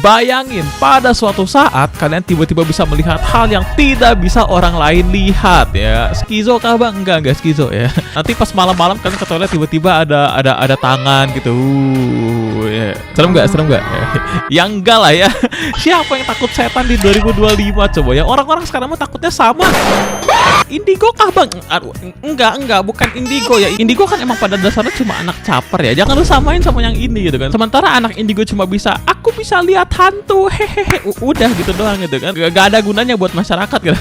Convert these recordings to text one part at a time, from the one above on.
Bayangin, pada suatu saat kalian tiba-tiba bisa melihat hal yang tidak bisa orang lain lihat ya. Skizo kah bang? Enggak skizo ya. Nanti pas malam-malam kalian ke toilet tiba-tiba ada tangan gitu. Ya. Serem nggak? Ya enggak lah ya. Siapa yang takut setan di 2025 coba ya? Orang-orang sekarang mah takutnya sama. Indigo kah bang? Aduh, enggak, bukan indigo ya. Indigo kan emang pada dasarnya cuma anak caper ya. Jangan lu samain sama yang ini gitu kan. Sementara anak indigo cuma bisa, aku bisa lihat hantu, hehehe. Udah gitu doang gitu kan. Gak ada gunanya buat masyarakat gitu.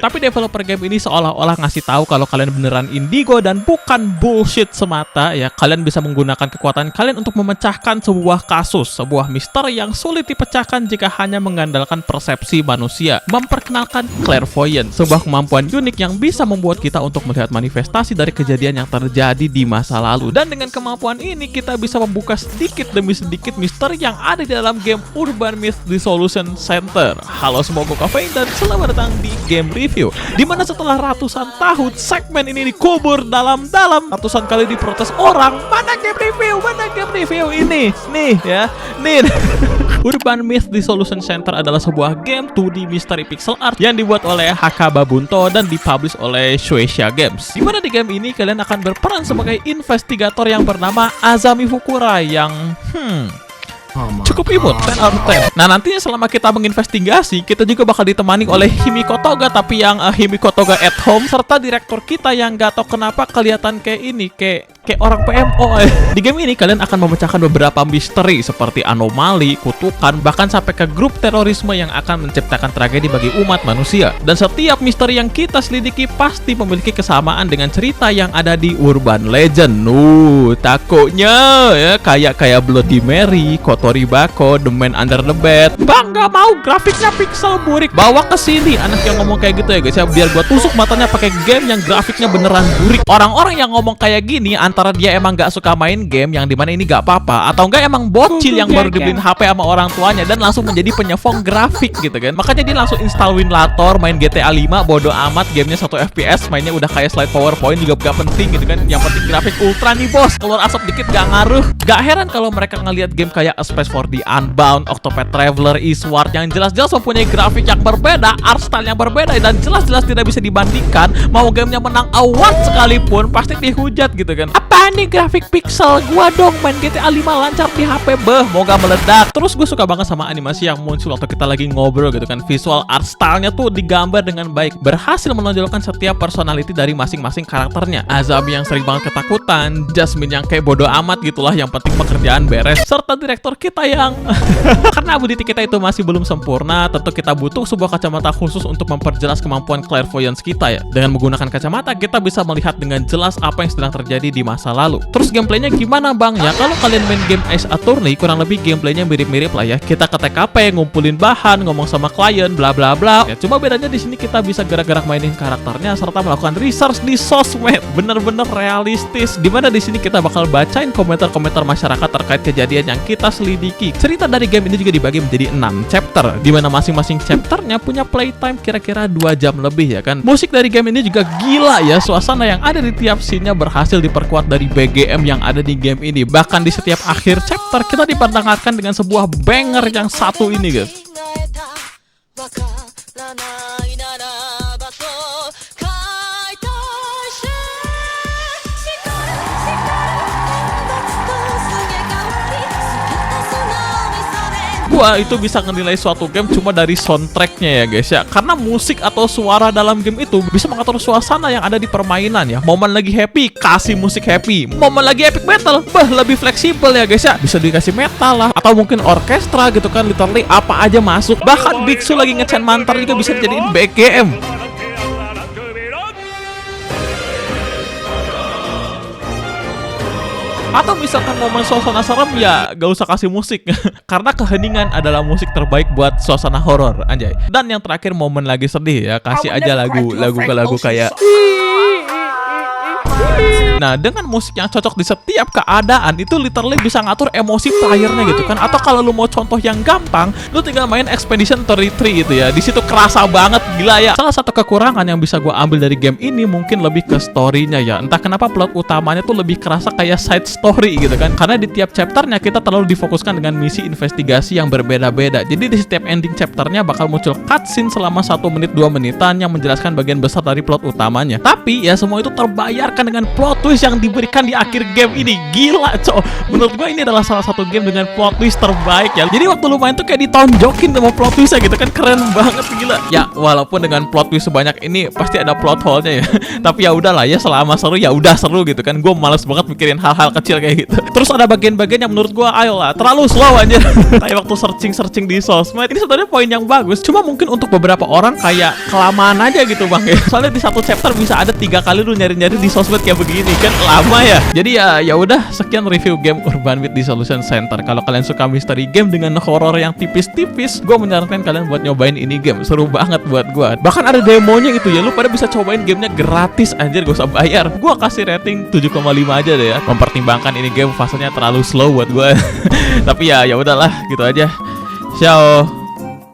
Tapi developer game ini seolah-olah ngasih tahu kalau kalian beneran indigo dan bukan bullshit semata ya. Kalian bisa menggunakan kekuatan kalian untuk memecahkan sebuah kasus, sebuah misteri yang sulit dipecahkan jika hanya mengandalkan persepsi manusia. Memperkenalkan clairvoyance, sebuah kemampuan unik yang bisa membuat kita untuk melihat manifestasi dari kejadian yang terjadi di masa lalu. Dan dengan kemampuan ini kita bisa membuka sedikit demi sedikit misteri yang ada di dalam game Urban Myth Dissolution Center. Halo semua, gue Kafein dan selamat datang di Game Review, dimana setelah ratusan tahun segmen ini dikubur dalam-dalam, ratusan kali diprotes orang, mana game review ini nih ya nih. Urban Myth Dissolution Center adalah sebuah game 2D misteri pixel art yang dibuat oleh HK Babunto dan dipublish oleh Shueisha Games. Dimana di game ini kalian akan berperan sebagai investigator yang bernama Azami Fukura yang cukup imut, 10 out of 10. Nah nantinya selama kita menginvestigasi, kita juga bakal ditemani oleh Himiko Toga, tapi yang Himiko Toga at home, serta direktur kita yang gak tau kenapa kelihatan kayak ini, kayak orang PMO. Di game ini kalian akan memecahkan beberapa misteri seperti anomali, kutukan, bahkan sampai ke grup terorisme yang akan menciptakan tragedi bagi umat manusia. Dan setiap misteri yang kita selidiki pasti memiliki kesamaan dengan cerita yang ada di Urban Legend. Takutnya ya kayak Bloody Mary, Kotori Bako, The Man Under the Bed. Bang, gak mau grafiknya pixel burik. Bawa ke sini anak yang ngomong kayak gitu ya guys ya, biar gua tusuk matanya pakai game yang grafiknya beneran burik. Orang-orang yang ngomong kayak gini antara dia emang gak suka main game yang dimana ini gak apa-apa, atau enggak emang bocil yang baru dibeliin HP sama orang tuanya dan langsung menjadi penyokong grafik gitu kan. Makanya dia langsung install Winlator, main GTA 5, bodo amat, gamenya 1 FPS, mainnya udah kayak slide PowerPoint juga gak penting gitu kan. Yang penting grafik ultra nih bos, keluar asap dikit gak ngaruh. Gak heran kalau mereka ngelihat game kayak A Space for the Unbound, Octopath Traveler, Eastward yang jelas-jelas mempunyai grafik yang berbeda, art style yang berbeda, dan jelas-jelas tidak bisa dibandingkan. Mau gamenya menang award sekalipun pasti dihujat gitu kan. Apaan nih grafik pixel? Gua dong main GTA 5 lancar di HP, moga meledak. Terus gue suka banget sama animasi yang muncul waktu kita lagi ngobrol gitu kan. Visual art style-nya tuh digambar dengan baik, berhasil menonjolkan setiap personality dari masing-masing karakternya. Azami yang sering banget ketakutan, Jasmine yang kayak bodo amat gitulah, yang penting pekerjaan beres, serta direktur kita yang karena ability kita itu masih belum sempurna, tentu kita butuh sebuah kacamata khusus untuk memperjelas kemampuan clairvoyance kita ya. Dengan menggunakan kacamata kita bisa melihat dengan jelas apa yang sedang terjadi di masa lalu. Terus gameplaynya gimana bang? Ya kalau kalian main game Ace Attorney, kurang lebih gameplaynya mirip-mirip lah ya. Kita ke TKP, ngumpulin bahan, ngomong sama klien, bla bla bla. Ya cuma bedanya di sini kita bisa gerak-gerak mainin karakternya serta melakukan research di sosmed. Bener-bener realistis. Dimana di sini kita bakal bacain komentar-komentar masyarakat terkait kejadian yang kita selidiki. Cerita dari game ini juga dibagi menjadi 6 chapter, dimana masing-masing chapternya punya playtime kira-kira 2 jam lebih ya kan. Musik dari game ini juga gila ya. Suasana yang ada di tiap scene-nya berhasil diperkuat dari BGM yang ada di game ini. Bahkan di setiap akhir chapter kita diperdengarkan dengan sebuah banger yang satu ini guys. Gua itu bisa menilai suatu game cuma dari soundtracknya ya guys ya, karena musik atau suara dalam game itu bisa mengatur suasana yang ada di permainan ya. Momen lagi happy, kasih musik happy. Momen lagi epic battle, lebih fleksibel ya guys ya, bisa dikasih metal lah, atau mungkin orkestra gitu kan, literally apa aja masuk. Bahkan Biksu lagi ngecen mantar juga bisa dijadiin BGM. Atau misalkan momen suasana serem ya gak usah kasih musik karena keheningan adalah musik terbaik buat suasana horor anjay. Dan yang terakhir momen lagi sedih ya, kasih aja lagu kayak Nah, dengan musik yang cocok di setiap keadaan itu literally bisa ngatur emosi playernya gitu kan. Atau kalau lu mau contoh yang gampang, lu tinggal main Expedition 33 itu ya. Di situ kerasa banget, gila ya. Salah satu kekurangan yang bisa gua ambil dari game ini mungkin lebih ke story-nya ya. Entah kenapa plot utamanya tuh lebih kerasa kayak side story gitu kan. Karena di tiap chapternya kita terlalu difokuskan dengan misi investigasi yang berbeda-beda. Jadi di setiap ending chapternya bakal muncul cutscene selama 1 menit 2 menitan yang menjelaskan bagian besar dari plot utamanya. Tapi ya semua itu terbayarkan dengan plot twist yang diberikan di akhir game ini. Gila, cok. Menurut gua ini adalah salah satu game dengan plot twist terbaik ya. Jadi waktu lu main tuh kayak ditonjokin sama plot twistnya gitu kan, keren banget, gila. Ya walaupun dengan plot twist sebanyak ini pasti ada plot hole-nya ya. Tapi ya udahlah ya, selama seru ya udah seru gitu kan. Gua males banget mikirin hal-hal kecil kayak gitu. Terus ada bagian-bagian yang menurut gua ayolah terlalu slow aja. Kayak waktu searching di sosmed. Ini sebenarnya poin yang bagus. Cuma mungkin untuk beberapa orang kayak kelamaan aja gitu bang ya. Soalnya di satu chapter bisa ada 3 kali lu nyari-nyari di sosmed kayak begini kan, lama ya. Jadi ya udah, sekian review game Urban Myth Dissolution Center. Kalau kalian suka misteri game dengan horor yang tipis-tipis, gue menyarankan kalian buat nyobain ini game. Seru banget buat gue. Bahkan ada demonya gitu ya. Lu pada bisa cobain gamenya gratis anjir, gak usah bayar. Gue kasih rating 7,5 aja deh ya. Mempertimbangkan ini game fasenya terlalu slow buat gue. Tapi ya udahlah gitu aja. Ciao.